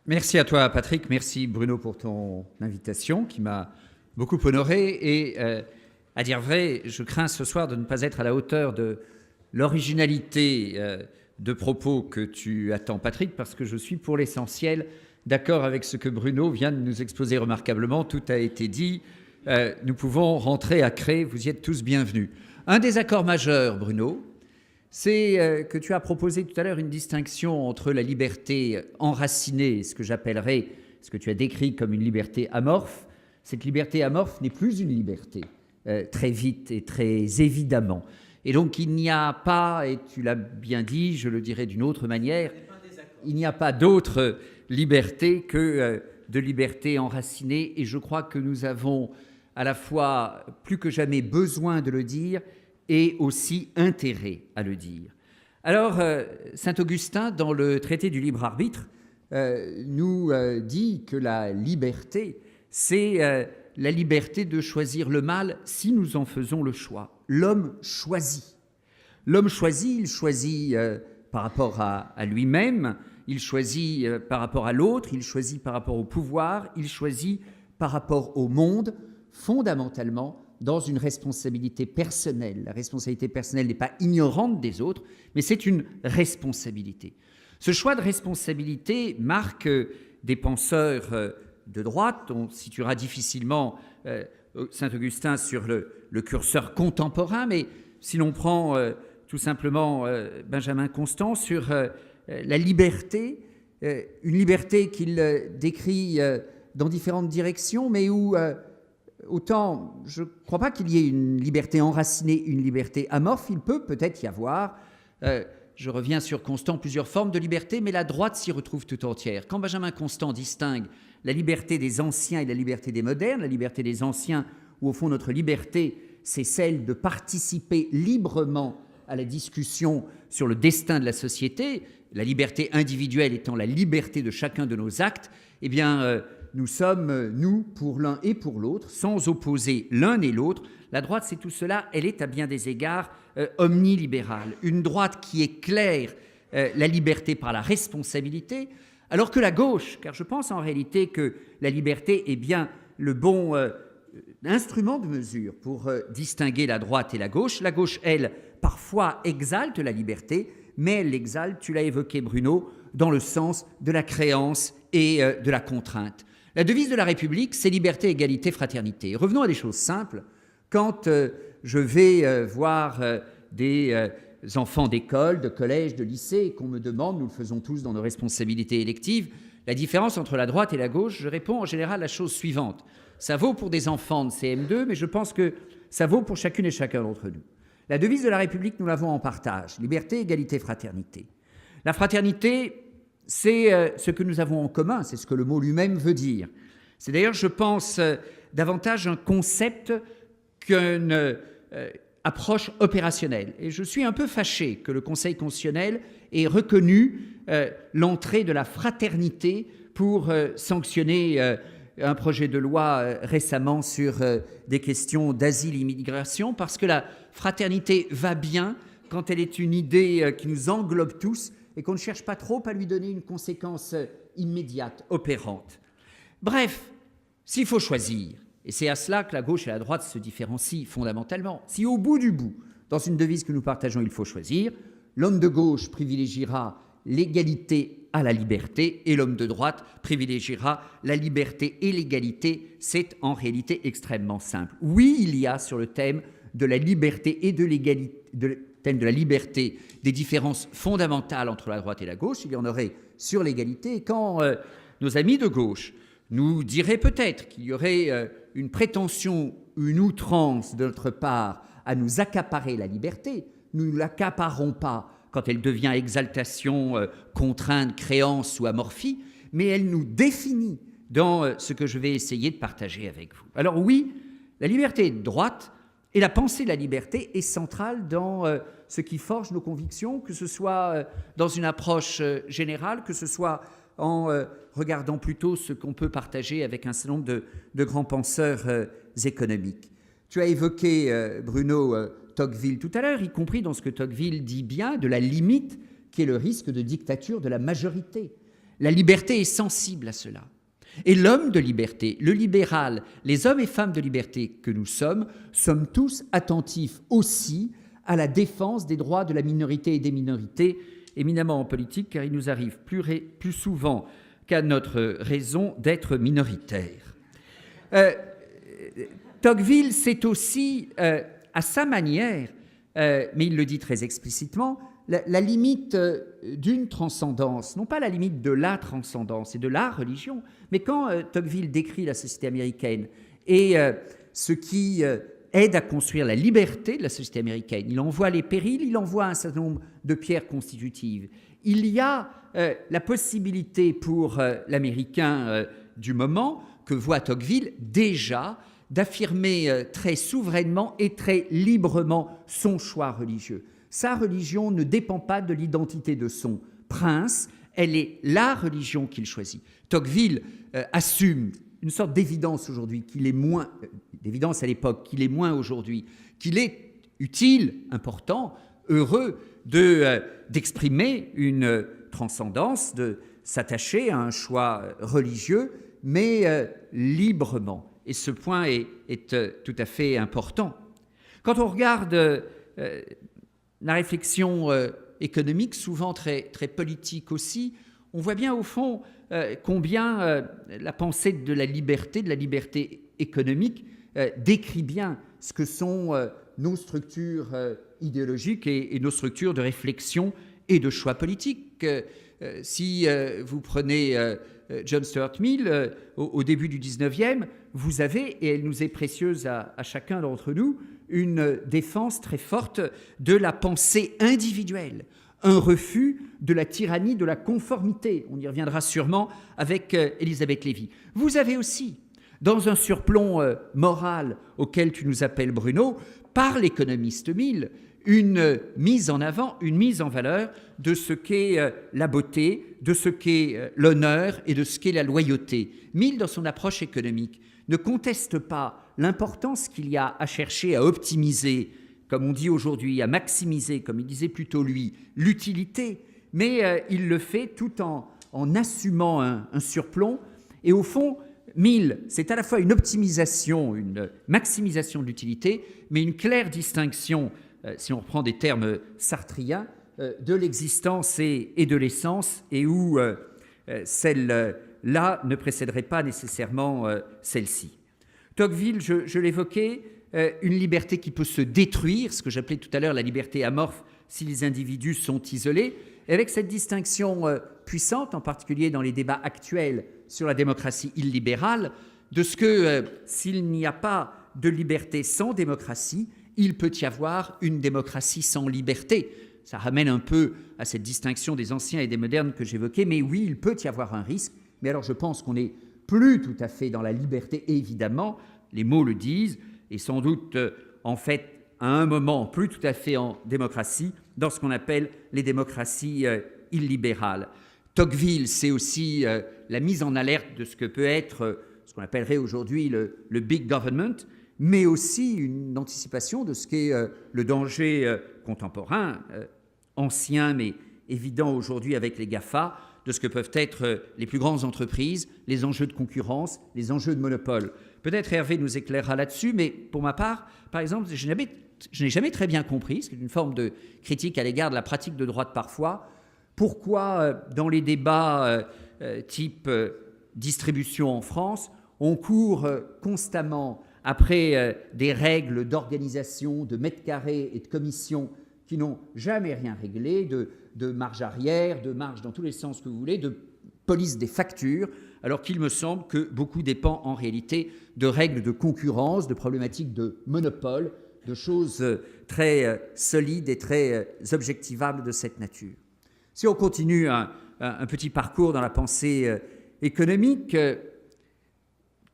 Merci à toi, Patrick. Merci, Bruno, pour ton invitation qui m'a beaucoup honoré. Et à dire vrai, je crains ce soir de ne pas être à la hauteur de l'originalité de propos que tu attends, Patrick, parce que je suis pour l'essentiel d'accord avec ce que Bruno vient de nous exposer remarquablement. Tout a été dit. Nous pouvons rentrer à Cré. Vous y êtes tous bienvenus. Un désaccord majeur, Bruno, c'est que tu as proposé tout à l'heure une distinction entre la liberté enracinée et ce que j'appellerais, ce que tu as décrit comme une liberté amorphe. Cette liberté amorphe n'est plus une liberté, très vite et très évidemment. Et donc il n'y a pas, et tu l'as bien dit, je le dirais d'une autre manière, il n'y a pas d'autre liberté que de liberté enracinée. Et je crois que nous avons à la fois plus que jamais besoin de le dire et aussi intérêt à le dire. Alors, saint Augustin, dans le traité du libre arbitre, nous dit que la liberté, c'est la liberté de choisir le mal si nous en faisons le choix. L'homme choisit. L'homme choisit, il choisit par rapport à lui-même, il choisit par rapport à l'autre, il choisit par rapport au pouvoir, il choisit par rapport au monde, fondamentalement, dans une responsabilité personnelle. La responsabilité personnelle n'est pas ignorante des autres, mais c'est une responsabilité. Ce choix de responsabilité marque des penseurs de droite. On situera difficilement Saint-Augustin sur le curseur contemporain, mais si l'on prend tout simplement Benjamin Constant sur la liberté, une liberté qu'il décrit dans différentes directions, mais où autant, je ne crois pas qu'il y ait une liberté enracinée, une liberté amorphe. Il peut peut-être y avoir, je reviens sur Constant, plusieurs formes de liberté, mais la droite s'y retrouve tout entière. Quand Benjamin Constant distingue la liberté des anciens et la liberté des modernes, la liberté des anciens, où au fond notre liberté, c'est celle de participer librement à la discussion sur le destin de la société, la liberté individuelle étant la liberté de chacun de nos actes, eh bien, nous sommes, nous, pour l'un et pour l'autre, sans opposer l'un et l'autre. La droite, c'est tout cela, elle est à bien des égards omnilibérale. Une droite qui éclaire la liberté par la responsabilité, alors que la gauche, car je pense en réalité que la liberté est bien le bon instrument de mesure pour distinguer la droite et la gauche. La gauche, elle, parfois exalte la liberté, mais elle l'exalte, tu l'as évoqué Bruno, dans le sens de la créance et de la contrainte. La devise de la République, c'est liberté, égalité, fraternité. Revenons à des choses simples. Quand je vais voir des enfants d'école, de collège, de lycée, et qu'on me demande, nous le faisons tous dans nos responsabilités électives, la différence entre la droite et la gauche, je réponds en général la chose suivante. Ça vaut pour des enfants de CM2, mais je pense que ça vaut pour chacune et chacun d'entre nous. La devise de la République, nous l'avons en partage. Liberté, égalité, fraternité. La fraternité, c'est ce que nous avons en commun, c'est ce que le mot lui-même veut dire. C'est d'ailleurs, je pense, davantage un concept qu'une approche opérationnelle. Et je suis un peu fâché que le Conseil constitutionnel ait reconnu l'entrée de la fraternité pour sanctionner un projet de loi récemment sur des questions d'asile et immigration, parce que la fraternité va bien quand elle est une idée qui nous englobe tous, et qu'on ne cherche pas trop à lui donner une conséquence immédiate, opérante. Bref, s'il faut choisir, et c'est à cela que la gauche et la droite se différencient fondamentalement, si au bout du bout, dans une devise que nous partageons, il faut choisir, l'homme de gauche privilégiera l'égalité à la liberté et l'homme de droite privilégiera la liberté et l'égalité. C'est en réalité extrêmement simple. Oui, il y a sur le thème de la liberté et de l'égalité, thème de la liberté, des différences fondamentales entre la droite et la gauche, il y en aurait sur l'égalité. Et quand nos amis de gauche nous diraient peut-être qu'il y aurait une prétention, une outrance de notre part à nous accaparer la liberté, nous ne l'accaparons pas quand elle devient exaltation, contrainte, créance ou amorphie, mais elle nous définit dans ce que je vais essayer de partager avec vous. Alors oui, la liberté de droite et la pensée de la liberté est centrale dans ce qui forge nos convictions, que ce soit dans une approche générale, que ce soit en regardant plutôt ce qu'on peut partager avec un certain nombre de grands penseurs économiques. Tu as évoqué, Bruno, Tocqueville tout à l'heure, y compris dans ce que Tocqueville dit bien de la limite qui est le risque de dictature de la majorité. La liberté est sensible à cela. Et l'homme de liberté, le libéral, les hommes et femmes de liberté que nous sommes tous attentifs aussi à la défense des droits de la minorité et des minorités, éminemment en politique, car il nous arrive plus souvent qu'à notre raison d'être minoritaires. Tocqueville, c'est aussi, à sa manière, mais il le dit très explicitement, la limite d'une transcendance, non pas la limite de la transcendance et de la religion, mais quand Tocqueville décrit la société américaine et ce qui aide à construire la liberté de la société américaine, il en voit les périls, il en voit un certain nombre de pierres constitutives. Il y a la possibilité pour l'Américain du moment que voit Tocqueville déjà d'affirmer très souverainement et très librement son choix religieux. Sa religion ne dépend pas de l'identité de son prince, elle est la religion qu'il choisit. Tocqueville assume une sorte d'évidence aujourd'hui, qu'il est moins, d'évidence à l'époque, qu'il est moins aujourd'hui, qu'il est utile, important, heureux d'exprimer une transcendance, de s'attacher à un choix religieux, mais librement. Et ce point est tout à fait important. Quand on regarde la réflexion économique, souvent très, très politique aussi, on voit bien au fond combien la pensée de la liberté économique, décrit bien ce que sont nos structures idéologiques et nos structures de réflexion et de choix politiques. Si vous prenez John Stuart Mill, au début du 19e, vous avez, et elle nous est précieuse à chacun d'entre nous, une défense très forte de la pensée individuelle, un refus de la tyrannie de la conformité. On y reviendra sûrement avec Elisabeth Lévy. Vous avez aussi, dans un surplomb moral auquel tu nous appelles, Bruno, par l'économiste Mill, une mise en avant, une mise en valeur de ce qu'est la beauté, de ce qu'est l'honneur et de ce qu'est la loyauté. Mill, dans son approche économique, ne conteste pas l'importance qu'il y a à chercher à optimiser, comme on dit aujourd'hui, à maximiser, comme il disait plutôt lui, l'utilité, mais il le fait tout en assumant un surplomb. Et au fond, Mill, c'est à la fois une optimisation, une maximisation de l'utilité, mais une claire distinction, si on reprend des termes sartriens, de l'existence et de l'essence, et où celle-là ne précéderait pas nécessairement celle-ci. Tocqueville, je l'évoquais, une liberté qui peut se détruire, ce que j'appelais tout à l'heure la liberté amorphe si les individus sont isolés, et avec cette distinction puissante, en particulier dans les débats actuels sur la démocratie illibérale, de ce que s'il n'y a pas de liberté sans démocratie, il peut y avoir une démocratie sans liberté. Ça ramène un peu à cette distinction des anciens et des modernes que j'évoquais, mais oui, il peut y avoir un risque. Mais alors je pense qu'on n'est plus tout à fait dans la liberté, évidemment, les mots le disent, et sans doute, en fait, à un moment, plus tout à fait en démocratie, dans ce qu'on appelle les démocraties illibérales. Tocqueville, c'est aussi la mise en alerte de ce que peut être ce qu'on appellerait aujourd'hui le big government, mais aussi une anticipation de ce qu'est le danger contemporain, ancien mais évident aujourd'hui avec les GAFA, de ce que peuvent être les plus grandes entreprises, les enjeux de concurrence, les enjeux de monopole. Peut-être Hervé nous éclairera là-dessus, mais pour ma part, par exemple, je n'ai jamais très bien compris, c'est une forme de critique à l'égard de la pratique de droite parfois, pourquoi dans les débats type distribution en France, on court constamment après des règles d'organisation, de mètres carrés et de commissions qui n'ont jamais rien réglé, de marge arrière, de marge dans tous les sens que vous voulez, de police des factures, alors qu'il me semble que beaucoup dépend en réalité de règles de concurrence, de problématiques de monopole, de choses très solides et très objectivables de cette nature. Si on continue un petit parcours dans la pensée économique,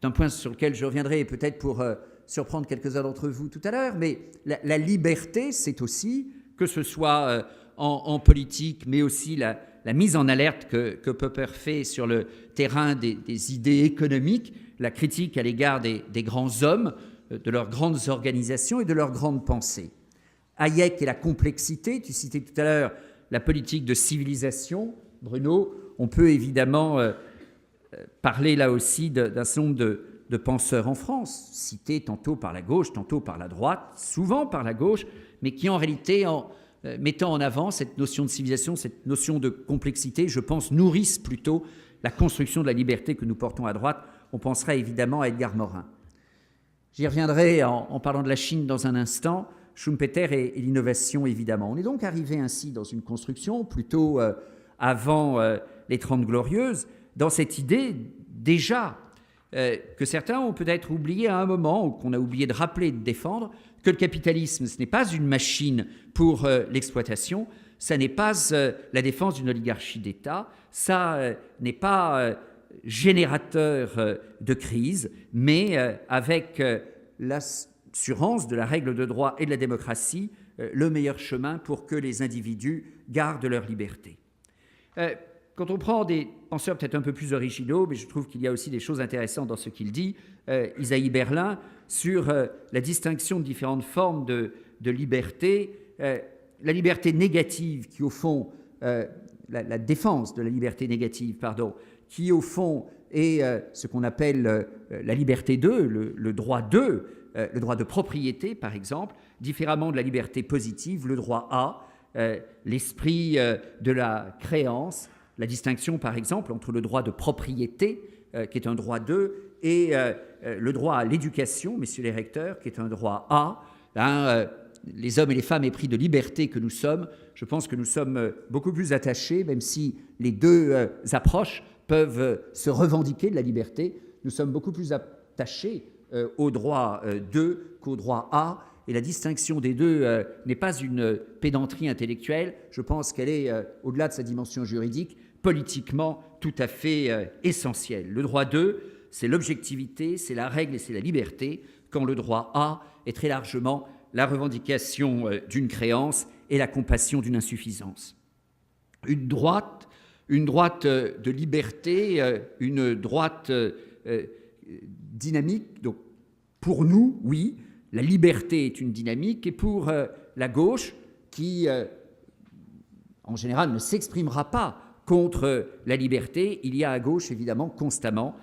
d'un point sur lequel je reviendrai peut-être pour surprendre quelques-uns d'entre vous tout à l'heure, mais la liberté, c'est aussi, que ce soit en politique, mais aussi la mise en alerte que Popper fait sur le terrain des idées économiques, la critique à l'égard des grands hommes, de leurs grandes organisations et de leurs grandes pensées. Hayek et la complexité, tu citais tout à l'heure la politique de civilisation, Bruno, on peut évidemment parler là aussi d'un certain nombre de penseurs en France, cités tantôt par la gauche, tantôt par la droite, souvent par la gauche, mais qui en réalité, en mettant en avant cette notion de civilisation, cette notion de complexité, je pense, nourrissent plutôt la construction de la liberté que nous portons à droite. On pensera évidemment à Edgar Morin. J'y reviendrai en parlant de la Chine dans un instant, Schumpeter et l'innovation évidemment. On est donc arrivé ainsi dans une construction plutôt avant les 30 Glorieuses, dans cette idée déjà que certains ont peut-être oublié à un moment, ou qu'on a oublié de rappeler et de défendre, que le capitalisme, ce n'est pas une machine pour l'exploitation, ça n'est pas la défense d'une oligarchie d'État, ça n'est pas générateur de crise, mais avec l'assurance de la règle de droit et de la démocratie, le meilleur chemin pour que les individus gardent leur liberté. Quand on prend des penseurs peut-être un peu plus originaux, mais je trouve qu'il y a aussi des choses intéressantes dans ce qu'il dit, Isaïe Berlin, sur la distinction de différentes formes de liberté, la liberté négative qui au fond, la défense de la liberté négative, pardon, qui au fond est ce qu'on appelle la liberté d'eux, le droit d'eux, le droit de propriété par exemple, différemment de la liberté positive, le droit à, l'esprit de la créance, la distinction par exemple entre le droit de propriété, qui est un droit d'eux, et le droit à l'éducation, messieurs les recteurs, qui est un droit à. Les hommes et les femmes épris de liberté que nous sommes, je pense que nous sommes beaucoup plus attachés, même si les deux approches peuvent se revendiquer de la liberté, nous sommes beaucoup plus attachés au droit de qu'au droit à, et la distinction des deux n'est pas une pédanterie intellectuelle, je pense qu'elle est, au-delà de sa dimension juridique, politiquement tout à fait essentielle. Le droit de, c'est l'objectivité, c'est la règle et c'est la liberté, quand le droit à est très largement la revendication d'une créance et la compassion d'une insuffisance. Une droite de liberté, une droite dynamique. Donc, pour nous, oui, la liberté est une dynamique, et pour la gauche, qui en général ne s'exprimera pas contre la liberté, il y a à gauche évidemment constamment,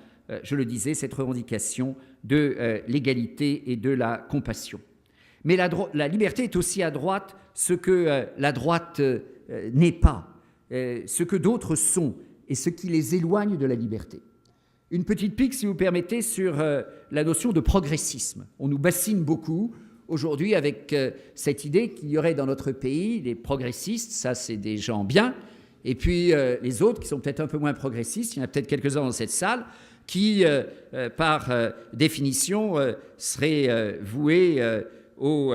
je le disais, cette revendication de l'égalité et de la compassion. Mais la liberté est aussi à droite ce que la droite n'est pas, ce que d'autres sont et ce qui les éloigne de la liberté. Une petite pique, si vous permettez, sur la notion de progressisme. On nous bassine beaucoup aujourd'hui avec cette idée qu'il y aurait dans notre pays les progressistes, ça c'est des gens bien, et puis les autres qui sont peut-être un peu moins progressistes, il y en a peut-être quelques-uns dans cette salle, qui par définition seraient voués aux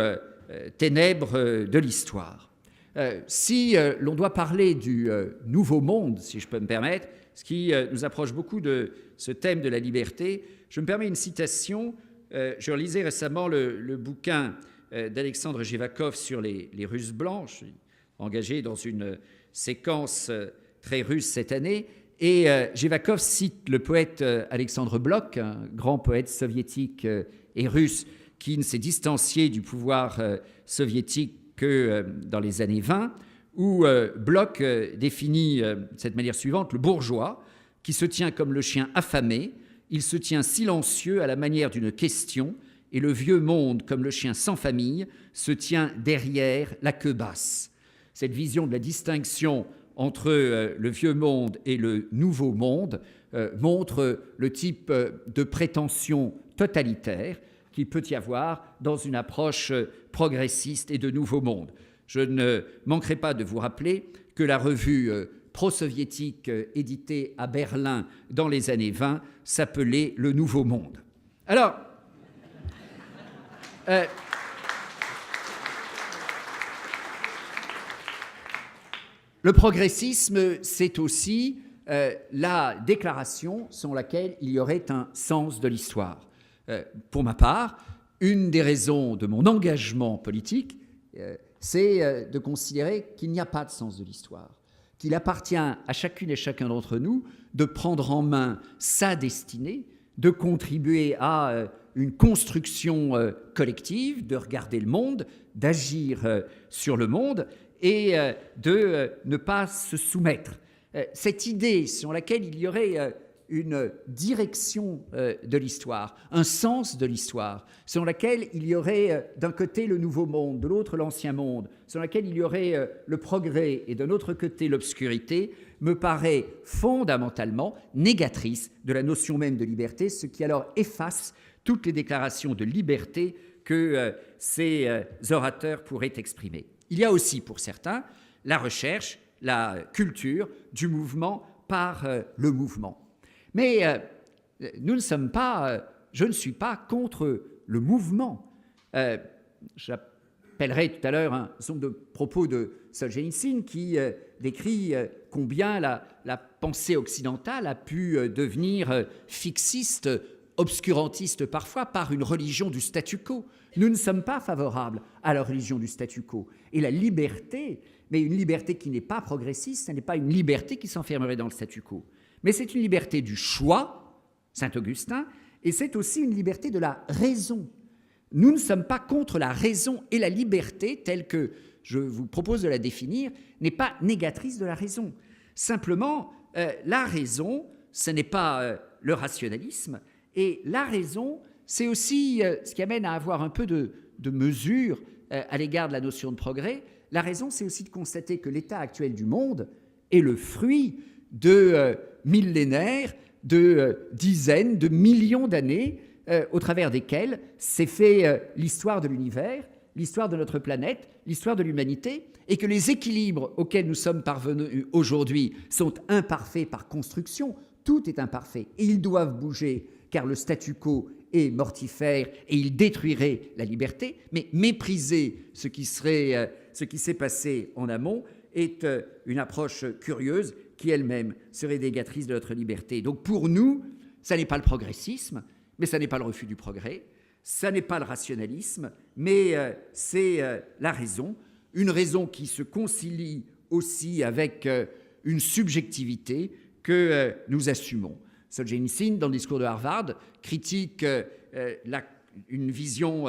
ténèbres de l'histoire. Si l'on doit parler du nouveau monde, si je peux me permettre, ce qui nous approche beaucoup de ce thème de la liberté, je me permets une citation. Je relisais récemment le bouquin d'Alexandre Jevakov sur les Russes blancs. Je suis engagé dans une séquence très russe cette année. Et Jevakov cite le poète Alexandre Blok, un grand poète soviétique et russe, qui ne s'est distancié du pouvoir soviétique que dans les années 20, où Blok définit de cette manière suivante: le bourgeois, qui se tient comme le chien affamé, il se tient silencieux à la manière d'une question, et le vieux monde, comme le chien sans famille, se tient derrière la queue basse. Cette vision de la distinction entre le vieux monde et le nouveau monde montre le type de prétention totalitaire qu'il peut y avoir dans une approche progressiste et de nouveau monde. Je ne manquerai pas de vous rappeler que la revue pro-soviétique éditée à Berlin dans les années 20 s'appelait Le Nouveau Monde. Alors, le progressisme, c'est aussi la déclaration selon laquelle il y aurait un sens de l'histoire. Pour ma part, une des raisons de mon engagement politique, c'est de considérer qu'il n'y a pas de sens de l'histoire, qu'il appartient à chacune et chacun d'entre nous de prendre en main sa destinée, de contribuer à une construction collective, de regarder le monde, d'agir sur le monde et de ne pas se soumettre cette idée selon laquelle il y aurait une direction de l'histoire, un sens de l'histoire, selon laquelle il y aurait d'un côté le nouveau monde, de l'autre l'ancien monde, selon laquelle il y aurait le progrès et d'un autre côté l'obscurité, me paraît fondamentalement négatrice de la notion même de liberté, ce qui alors efface toutes les déclarations de liberté que ces orateurs pourraient exprimer. Il y a aussi pour certains la recherche, la culture du mouvement par le mouvement. Mais nous ne sommes pas, je ne suis pas contre le mouvement. J'appellerai tout à l'heure un certain nombre de propos de Solzhenitsyn qui décrit combien la pensée occidentale a pu devenir fixiste, obscurantiste parfois, par une religion du statu quo. Nous ne sommes pas favorables à la religion du statu quo. Et la liberté, mais une liberté qui n'est pas progressiste, ce n'est pas une liberté qui s'enfermerait dans le statu quo. Mais c'est une liberté du choix, Saint-Augustin, et c'est aussi une liberté de la raison. Nous ne sommes pas contre la raison, et la liberté, telle que je vous propose de la définir, n'est pas négatrice de la raison. Simplement, la raison, ce n'est pas le rationalisme, et la raison, c'est aussi ce qui amène à avoir un peu de mesure à l'égard de la notion de progrès. La raison, c'est aussi de constater que l'état actuel du monde est le fruit de millénaires, de dizaines, de millions d'années, au travers desquelles s'est fait l'histoire de l'univers, l'histoire de notre planète, l'histoire de l'humanité, et que les équilibres auxquels nous sommes parvenus aujourd'hui sont imparfaits par construction. Tout est imparfait, et ils doivent bouger, car le statu quo est mortifère, et il détruirait la liberté, mais mépriser ce qui s'est passé en amont est une approche curieuse qui elle-même serait négatrice de notre liberté. Donc pour nous, ça n'est pas le progressisme, mais ça n'est pas le refus du progrès, ça n'est pas le rationalisme, mais c'est la raison, une raison qui se concilie aussi avec une subjectivité que nous assumons. Solzhenitsyn, dans le discours de Harvard, critique une vision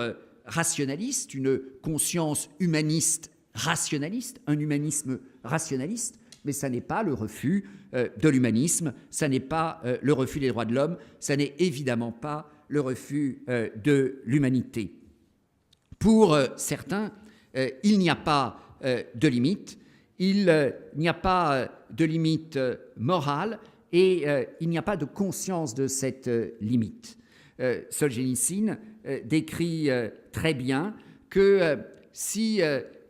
rationaliste, une conscience humaniste rationaliste, un humanisme rationaliste, mais ça n'est pas le refus de l'humanisme, ça n'est pas le refus des droits de l'homme, ça n'est évidemment pas le refus de l'humanité. Pour certains, il n'y a pas de limite, il n'y a pas de limite morale et il n'y a pas de conscience de cette limite. Solzhenitsyn décrit très bien que si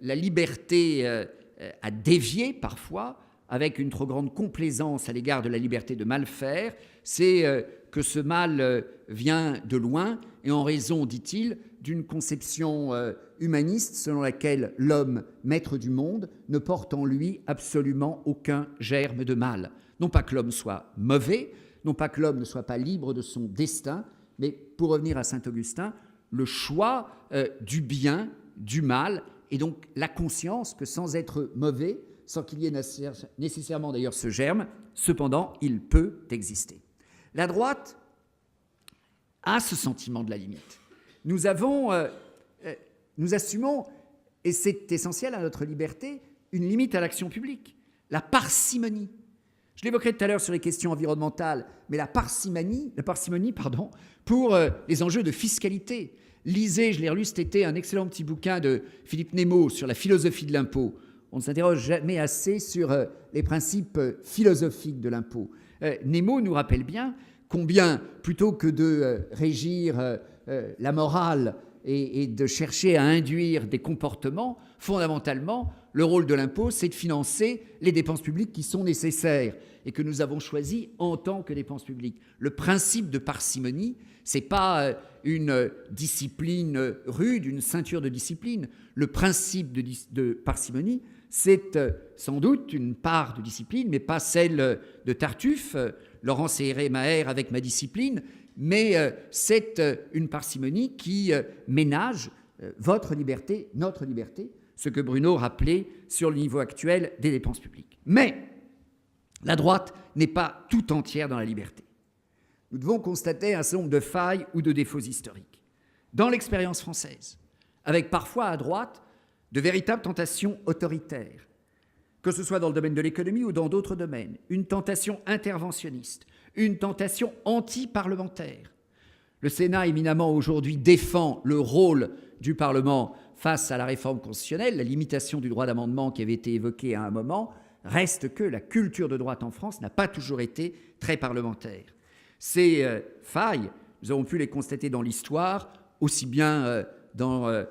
la liberté a dévié parfois avec une trop grande complaisance à l'égard de la liberté de mal faire, c'est que ce mal vient de loin et en raison, dit-il, d'une conception humaniste selon laquelle l'homme, maître du monde, ne porte en lui absolument aucun germe de mal. Non pas que l'homme soit mauvais, non pas que l'homme ne soit pas libre de son destin, mais pour revenir à Saint-Augustin, le choix du bien, du mal, et donc la conscience que sans être mauvais, sans qu'il y ait nécessairement d'ailleurs ce germe, cependant il peut exister. La droite a ce sentiment de la limite. Nous assumons, et c'est essentiel à notre liberté, une limite à l'action publique, la parcimonie. Je l'évoquerai tout à l'heure sur les questions environnementales, mais la parcimonie pour les enjeux de fiscalité. Lisez, je l'ai relu cet été, un excellent petit bouquin de Philippe Nemo sur la philosophie de l'impôt. On ne s'interroge jamais assez sur les principes philosophiques de l'impôt. Nemo nous rappelle bien combien, plutôt que de régir la morale et de chercher à induire des comportements, fondamentalement, le rôle de l'impôt, c'est de financer les dépenses publiques qui sont nécessaires et que nous avons choisies en tant que dépenses publiques. Le principe de parcimonie, ce n'est pas une discipline rude, une ceinture de discipline. Le principe de parcimonie, c'est sans doute une part de discipline, mais pas celle de Tartuffe, Laurence et Maher avec ma discipline, mais c'est une parcimonie qui ménage votre liberté, notre liberté, ce que Bruno rappelait sur le niveau actuel des dépenses publiques. Mais la droite n'est pas tout entière dans la liberté. Nous devons constater un certain nombre de failles ou de défauts historiques. Dans l'expérience française, avec parfois à droite de véritables tentations autoritaires, que ce soit dans le domaine de l'économie ou dans d'autres domaines, une tentation interventionniste, une tentation anti-parlementaire. Le Sénat, éminemment, aujourd'hui, défend le rôle du Parlement face à la réforme constitutionnelle, la limitation du droit d'amendement qui avait été évoquée à un moment. Reste que la culture de droite en France n'a pas toujours été très parlementaire. Ces failles, nous avons pu les constater dans l'histoire, aussi bien dans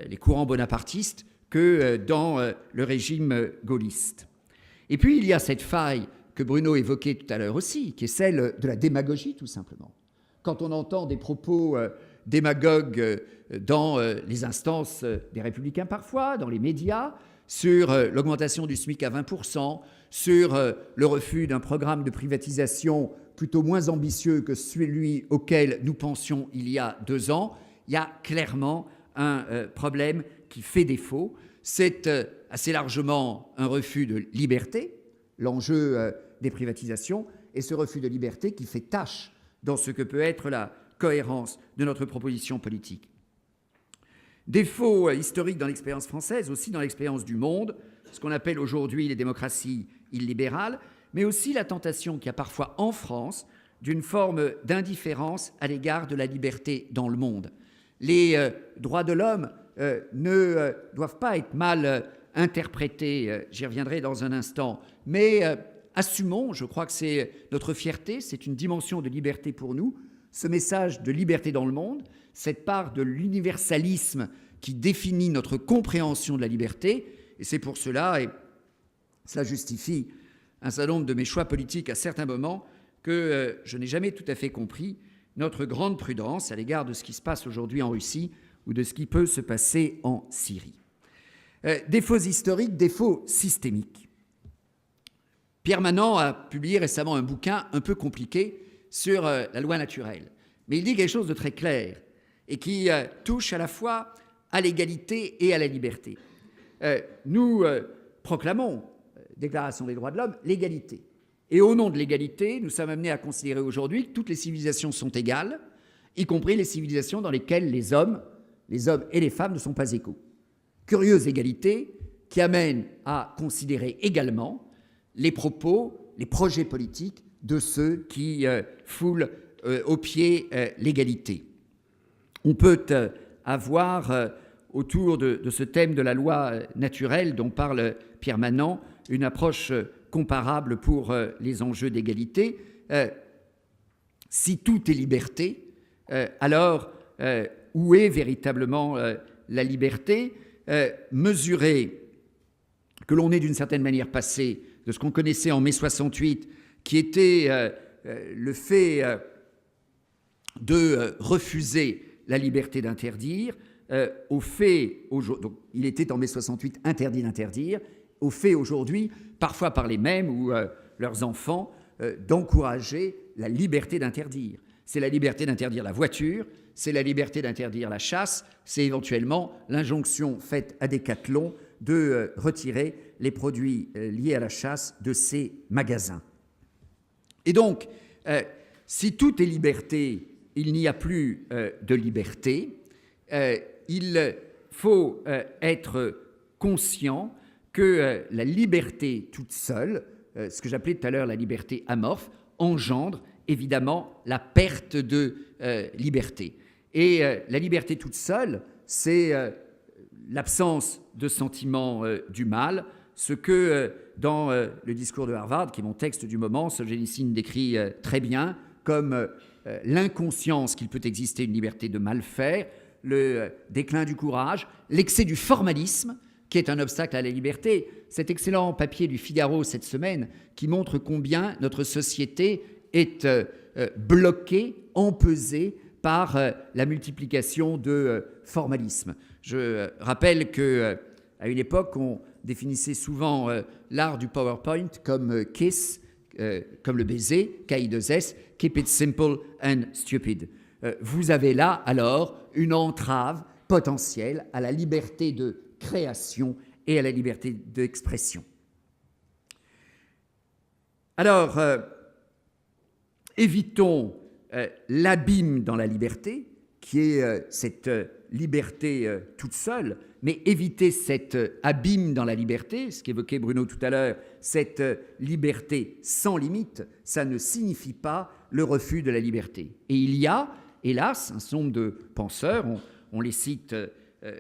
les courants bonapartistes que dans le régime gaulliste. Et puis il y a cette faille que Bruno évoquait tout à l'heure aussi, qui est celle de la démagogie tout simplement. Quand on entend des propos démagogues dans les instances des Républicains parfois, dans les médias, sur l'augmentation du SMIC à 20%, sur le refus d'un programme de privatisation plutôt moins ambitieux que celui auquel nous pensions il y a 2 ans, il y a clairement un problème qui fait défaut. C'est assez largement un refus de liberté, l'enjeu des privatisations, et ce refus de liberté qui fait tâche dans ce que peut être la cohérence de notre proposition politique. Défaut historique dans l'expérience française, aussi dans l'expérience du monde, ce qu'on appelle aujourd'hui les démocraties illibérales, mais aussi la tentation qu'il y a parfois en France d'une forme d'indifférence à l'égard de la liberté dans le monde. Les droits de l'homme ne doivent pas être mal interprétés, j'y reviendrai dans un instant, mais assumons, je crois que c'est notre fierté, c'est une dimension de liberté pour nous, ce message de liberté dans le monde, cette part de l'universalisme qui définit notre compréhension de la liberté, et c'est pour cela, et cela justifie un certain nombre de mes choix politiques à certains moments, que je n'ai jamais tout à fait compris notre grande prudence à l'égard de ce qui se passe aujourd'hui en Russie ou de ce qui peut se passer en Syrie. Défauts historiques, défauts systémiques. Pierre Manant a publié récemment un bouquin un peu compliqué sur la loi naturelle. Mais il dit quelque chose de très clair et qui touche à la fois à l'égalité et à la liberté. Nous proclamons, Déclaration des droits de l'homme, l'égalité. Et au nom de l'égalité, nous sommes amenés à considérer aujourd'hui que toutes les civilisations sont égales, y compris les civilisations dans lesquelles les hommes et les femmes ne sont pas égaux. Curieuse égalité qui amène à considérer également les propos, les projets politiques de ceux qui foulent aux pieds l'égalité. On peut avoir autour de ce thème de la loi naturelle dont parle Pierre Manant une approche comparable pour les enjeux d'égalité. Si tout est liberté, alors où est véritablement la liberté? Mesurer que l'on est d'une certaine manière passé de ce qu'on connaissait en mai 68, qui était le fait de refuser la liberté d'interdire, au fait, donc il était en mai 68 interdit d'interdire, au fait aujourd'hui, parfois par les mêmes ou leurs enfants, d'encourager la liberté d'interdire. C'est la liberté d'interdire la voiture, c'est la liberté d'interdire la chasse, c'est éventuellement l'injonction faite à Decathlon de retirer les produits liés à la chasse de ses magasins. Et donc, si tout est liberté, il n'y a plus de liberté. Il faut être conscient que la liberté toute seule, ce que j'appelais tout à l'heure la liberté amorphe, engendre évidemment la perte de liberté. Et la liberté toute seule, c'est l'absence de sentiment du mal, ce que dans le discours de Harvard, qui est mon texte du moment, Solzhenitsyn décrit très bien comme l'inconscience qu'il peut exister une liberté de mal faire, le déclin du courage, l'excès du formalisme, qui est un obstacle à la liberté. Cet excellent papier du Figaro cette semaine qui montre combien notre société est bloquée, empesée par la multiplication de formalismes. Je rappelle qu'à une époque, on définissait souvent l'art du PowerPoint comme KISS, comme le baiser, K-I-2-S, Keep it simple and stupid. Vous avez là alors une entrave potentielle à la liberté de création et à la liberté d'expression. Alors, évitons l'abîme dans la liberté, qui est cette liberté toute seule, mais éviter cet abîme dans la liberté, ce qu'évoquait Bruno tout à l'heure, cette liberté sans limite, ça ne signifie pas le refus de la liberté. Et il y a, hélas, un certain nombre de penseurs, on les cite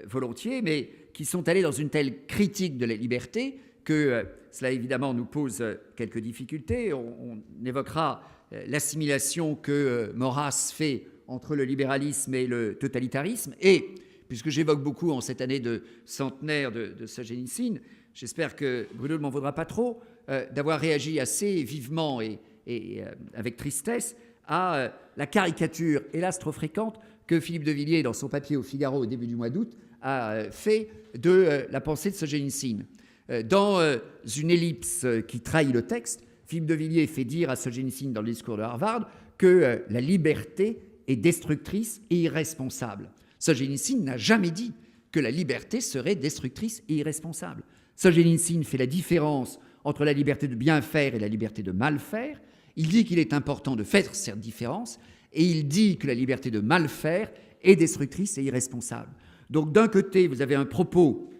volontiers, mais qui sont allés dans une telle critique de la liberté que cela évidemment nous pose quelques difficultés. On évoquera l'assimilation que Maurras fait entre le libéralisme et le totalitarisme. Et puisque j'évoque beaucoup en cette année de centenaire de Solzhenitsyn, j'espère que Bruno ne m'en vaudra pas trop d'avoir réagi assez vivement et avec tristesse à la caricature, hélas trop fréquente, que Philippe de Villiers, dans son papier au Figaro au début du mois d'août, a fait de la pensée de Solzhenitsyn. Dans une ellipse qui trahit le texte, Philippe de Villiers fait dire à Solzhenitsyn dans le discours de Harvard que la liberté est destructrice et irresponsable. Solzhenitsyn n'a jamais dit que la liberté serait destructrice et irresponsable. Solzhenitsyn fait la différence entre la liberté de bien faire et la liberté de mal faire. Il dit qu'il est important de faire cette différence et il dit que la liberté de mal faire est destructrice et irresponsable. Donc d'un côté, vous avez un propos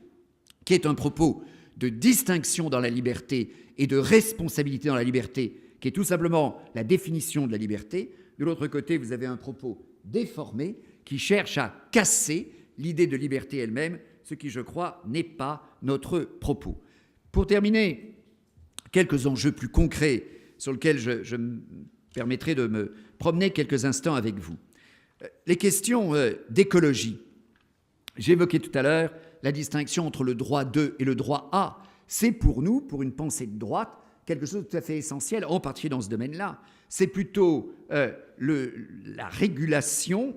qui est un propos de distinction dans la liberté et de responsabilité dans la liberté, qui est tout simplement la définition de la liberté. De l'autre côté, vous avez un propos déformé qui cherche à casser l'idée de liberté elle-même, ce qui, je crois, n'est pas notre propos. Pour terminer, quelques enjeux plus concrets sur lesquels je me permettrai de me promener quelques instants avec vous. Les questions d'écologie. J'ai évoqué tout à l'heure la distinction entre le droit de et le droit à. C'est pour nous, pour une pensée de droite, quelque chose de tout à fait essentiel, en particulier dans ce domaine-là. C'est plutôt la régulation,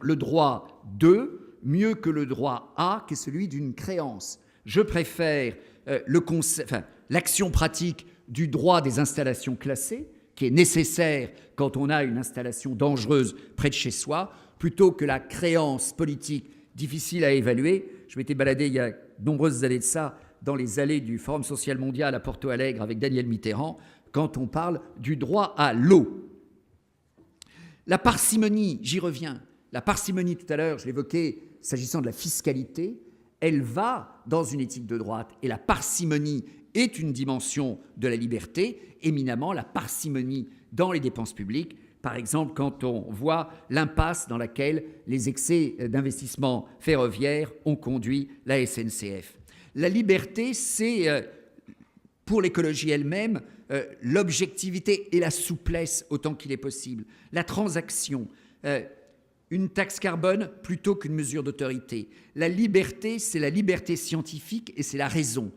le droit de, mieux que le droit à, qui est celui d'une créance. Je préfère l'action pratique du droit des installations classées, qui est nécessaire quand on a une installation dangereuse près de chez soi, plutôt que la créance politique difficile à évaluer. Je m'étais baladé il y a de nombreuses années de ça dans les allées du Forum social mondial à Porto Alegre avec Daniel Mitterrand, quand on parle du droit à l'eau. La parcimonie, j'y reviens. La parcimonie, tout à l'heure, je l'évoquais, s'agissant de la fiscalité, elle va dans une éthique de droite. Et la parcimonie est une dimension de la liberté, éminemment la parcimonie dans les dépenses publiques. Par exemple, quand on voit l'impasse dans laquelle les excès d'investissement ferroviaire ont conduit la SNCF. La liberté, c'est, pour l'écologie elle-même, l'objectivité et la souplesse autant qu'il est possible. La transaction, une taxe carbone plutôt qu'une mesure d'autorité. La liberté, c'est la liberté scientifique et c'est la raison,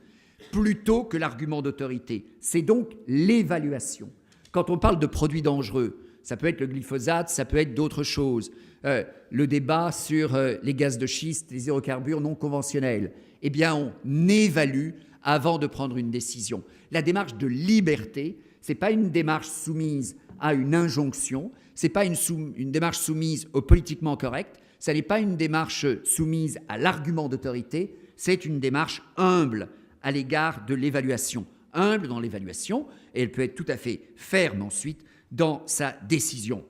plutôt que l'argument d'autorité. C'est donc l'évaluation. Quand on parle de produits dangereux, ça peut être le glyphosate, ça peut être d'autres choses. Le débat sur les gaz de schiste, les hydrocarbures non conventionnels. Eh bien, on évalue avant de prendre une décision. La démarche de liberté, ce n'est pas une démarche soumise à une injonction, ce n'est pas une démarche soumise au politiquement correct, ce n'est pas une démarche soumise à l'argument d'autorité, c'est une démarche humble à l'égard de l'évaluation. Humble dans l'évaluation, et elle peut être tout à fait ferme ensuite dans sa décision.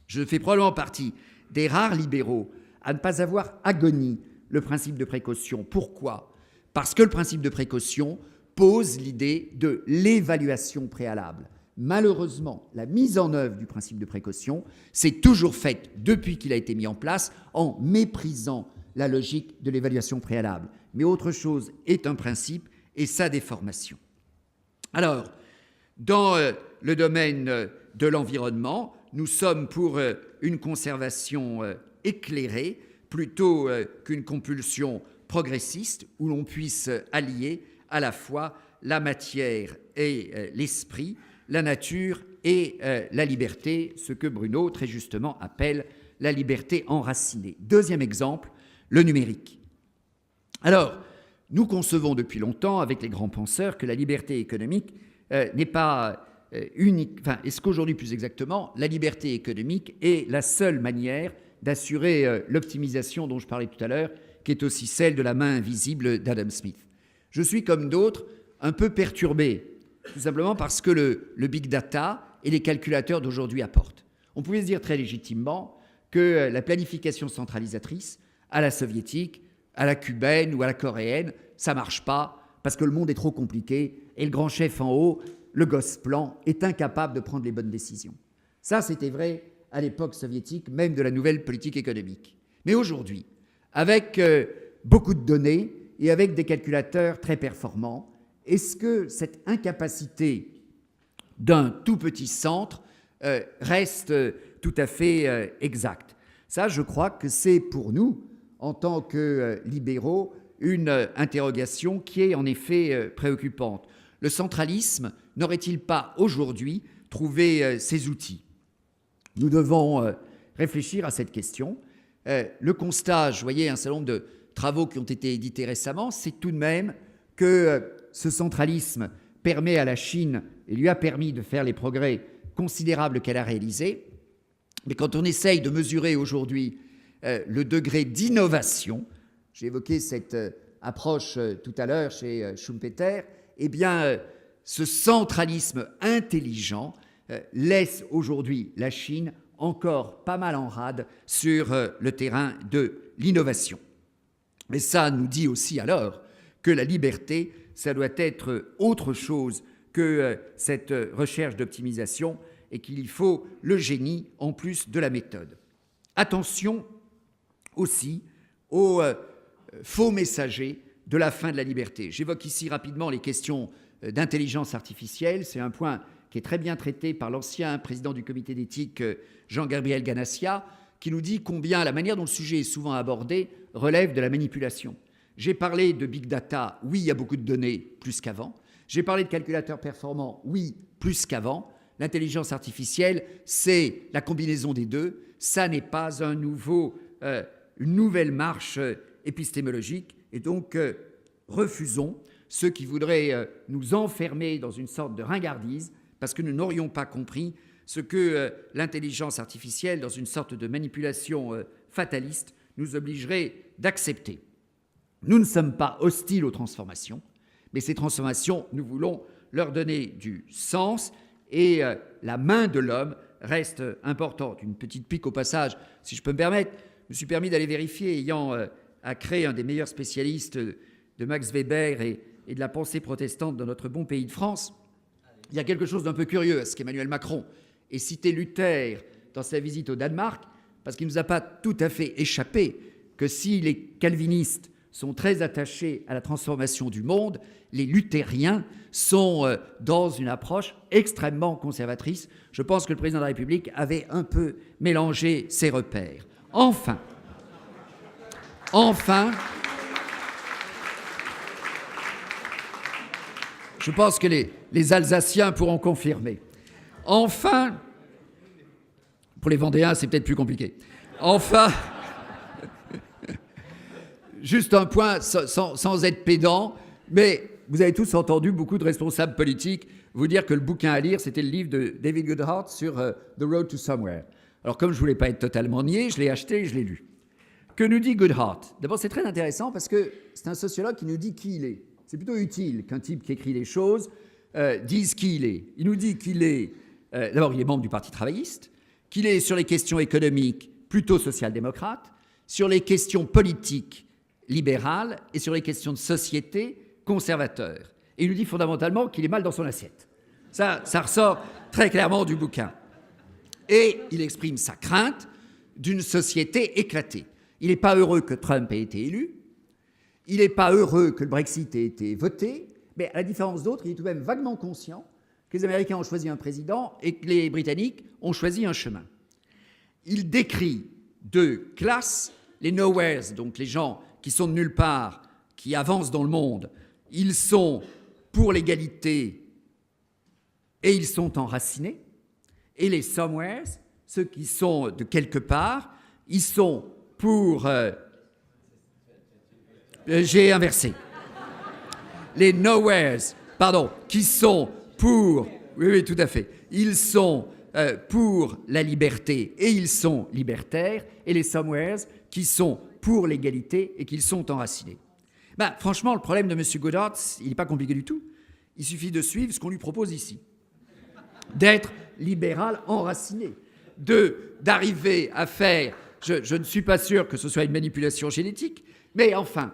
Je fais probablement partie des rares libéraux à ne pas avoir agonie le principe de précaution. Pourquoi ? Parce que le principe de précaution pose l'idée de l'évaluation préalable. Malheureusement, la mise en œuvre du principe de précaution s'est toujours faite, depuis qu'il a été mis en place, en méprisant la logique de l'évaluation préalable. Mais autre chose est un principe et sa déformation. Alors, dans le domaine de l'environnement, nous sommes pour une conservation éclairée plutôt qu'une compulsion progressiste où l'on puisse allier à la fois la matière et l'esprit, la nature et la liberté, ce que Bruno très justement appelle la liberté enracinée. Deuxième exemple, le numérique. Alors, nous concevons depuis longtemps avec les grands penseurs que la liberté économique n'est pas unique, enfin, est-ce qu'aujourd'hui plus exactement, la liberté économique est la seule manière d'assurer l'optimisation dont je parlais tout à l'heure, qui est aussi celle de la main invisible d'Adam Smith. Je suis comme d'autres un peu perturbé, tout simplement parce que le big data et les calculateurs d'aujourd'hui apportent. On pouvait se dire très légitimement que la planification centralisatrice, à la soviétique, à la cubaine ou à la coréenne, ça ne marche pas parce que le monde est trop compliqué et le grand chef en haut, le Gosplan, est incapable de prendre les bonnes décisions. Ça, c'était vrai à l'époque soviétique, même de la nouvelle politique économique. Mais aujourd'hui, avec beaucoup de données et avec des calculateurs très performants, est-ce que cette incapacité d'un tout petit centre reste tout à fait exacte? Ça, je crois que c'est pour nous, en tant que libéraux, une interrogation qui est en effet préoccupante. Le centralisme n'aurait-il pas aujourd'hui trouvé ses outils? Nous devons réfléchir à cette question. Le constat, je voyais un certain nombre de travaux qui ont été édités récemment, c'est tout de même que ce centralisme permet à la Chine et lui a permis de faire les progrès considérables qu'elle a réalisés. Mais quand on essaye de mesurer aujourd'hui le degré d'innovation, j'ai évoqué cette approche tout à l'heure chez Schumpeter, eh bien, ce centralisme intelligent laisse aujourd'hui la Chine encore pas mal en rade sur le terrain de l'innovation. Mais ça nous dit aussi alors que la liberté, ça doit être autre chose que cette recherche d'optimisation et qu'il faut le génie en plus de la méthode. Attention aussi aux faux messagers de la fin de la liberté. J'évoque ici rapidement les questions d'intelligence artificielle. C'est un point qui est très bien traité par l'ancien président du comité d'éthique, Jean-Gabriel Ganassia, qui nous dit combien la manière dont le sujet est souvent abordé relève de la manipulation. J'ai parlé de big data, oui, il y a beaucoup de données, plus qu'avant. J'ai parlé de calculateurs performants, oui, plus qu'avant. L'intelligence artificielle, c'est la combinaison des deux. Ça n'est pas une nouvelle marche épistémologique. Et donc, refusons ceux qui voudraient nous enfermer dans une sorte de ringardise parce que nous n'aurions pas compris ce que l'intelligence artificielle, dans une sorte de manipulation fataliste, nous obligerait d'accepter. Nous ne sommes pas hostiles aux transformations, mais ces transformations, nous voulons leur donner du sens et la main de l'homme reste importante. Une petite pique au passage, si je peux me permettre, je me suis permis d'aller vérifier, ayant à créer un des meilleurs spécialistes de Max Weber et de la pensée protestante dans notre bon pays de France. Il y a quelque chose d'un peu curieux à ce qu'Emmanuel Macron ait cité Luther dans sa visite au Danemark, parce qu'il ne nous a pas tout à fait échappé que si les calvinistes sont très attachés à la transformation du monde, les luthériens sont dans une approche extrêmement conservatrice. Je pense que le président de la République avait un peu mélangé ses repères. Enfin, je pense que les Alsaciens pourront confirmer. Enfin, pour les Vendéens, c'est peut-être plus compliqué. Enfin, juste un point, sans être pédant, mais vous avez tous entendu beaucoup de responsables politiques vous dire que le bouquin à lire, c'était le livre de David Goodhart sur The Road to Somewhere. Alors, comme je ne voulais pas être totalement niais, je l'ai acheté et je l'ai lu. Que nous dit Goodhart? D'abord, c'est très intéressant parce que c'est un sociologue qui nous dit qui il est. C'est plutôt utile qu'un type qui écrit les choses dise qui il est. Il nous dit qu'il est, d'abord, il est membre du Parti travailliste, qu'il est sur les questions économiques plutôt social-démocrate, sur les questions politiques libérales et sur les questions de société conservateur. Et il nous dit fondamentalement qu'il est mal dans son assiette. Ça ressort très clairement du bouquin. Et il exprime sa crainte d'une société éclatée. Il n'est pas heureux que Trump ait été élu, il n'est pas heureux que le Brexit ait été voté, mais à la différence d'autres, il est tout de même vaguement conscient que les Américains ont choisi un président et que les Britanniques ont choisi un chemin. Il décrit deux classes, les nowheres, donc les gens qui sont de nulle part, qui avancent dans le monde, ils sont pour l'égalité et ils sont enracinés, et les somewheres, ceux qui sont de quelque part, ils sont pour... j'ai inversé. Les nowheres, pardon, qui sont pour... Oui, tout à fait. Ils sont pour la liberté et ils sont libertaires, et les somewheres qui sont pour l'égalité et qui sont enracinés. Franchement, le problème de M. Goodhart, il n'est pas compliqué du tout. Il suffit de suivre ce qu'on lui propose ici. D'être libéral enraciné, d'arriver à faire je ne suis pas sûr que ce soit une manipulation génétique, mais enfin,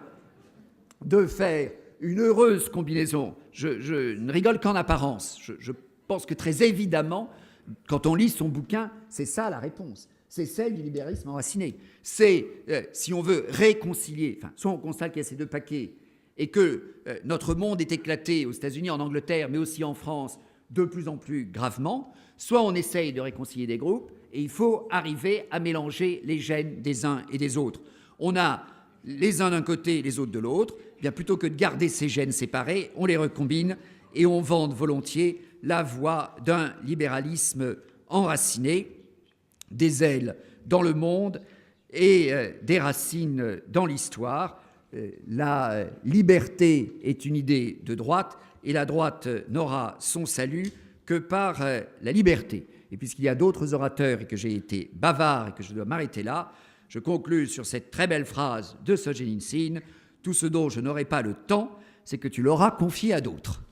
de faire une heureuse combinaison, je ne rigole qu'en apparence. Je pense que très évidemment, quand on lit son bouquin, c'est ça la réponse. C'est celle du libéralisme enraciné. C'est, si on veut réconcilier, enfin, soit on constate qu'il y a ces deux paquets et que notre monde est éclaté aux États-Unis, en Angleterre, mais aussi en France, de plus en plus gravement, soit on essaye de réconcilier des groupes et il faut arriver à mélanger les gènes des uns et des autres. On a les uns d'un côté et les autres de l'autre. Bien plutôt que de garder ces gènes séparés, on les recombine et on vante volontiers la voie d'un libéralisme enraciné, des ailes dans le monde et des racines dans l'histoire. La liberté est une idée de droite et la droite n'aura son salut que par la liberté. Et puisqu'il y a d'autres orateurs et que j'ai été bavard et que je dois m'arrêter là, je conclus sur cette très belle phrase de Solzhenitsyn: tout ce dont je n'aurai pas le temps, c'est que tu l'auras confié à d'autres.